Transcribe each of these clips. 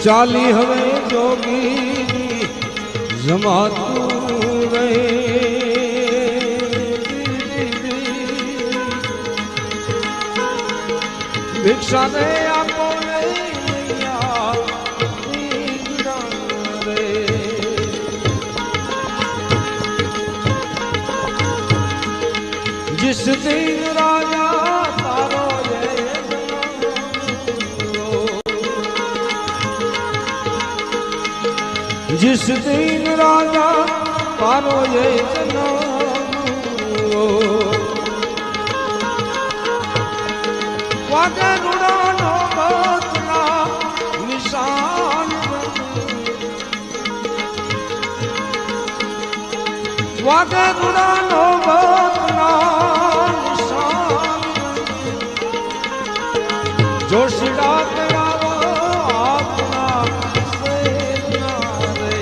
ચાલી હવે જોગી જમાતું રે ભિક્ષા ને આપો રે जिस दिन राजा तारो ये जिस दिन राजा तारो ये वागे रुड़ानो बतना निशान वागे रुड़ानो बतना जोशिड़ा करावो अपना सेना रे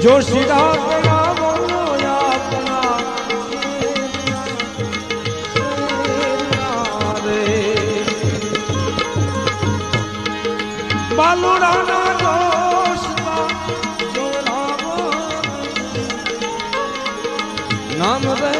जोशिड़ा करावो अपना सेना रे बालुड़ाना जोशना जोरावो नाम रे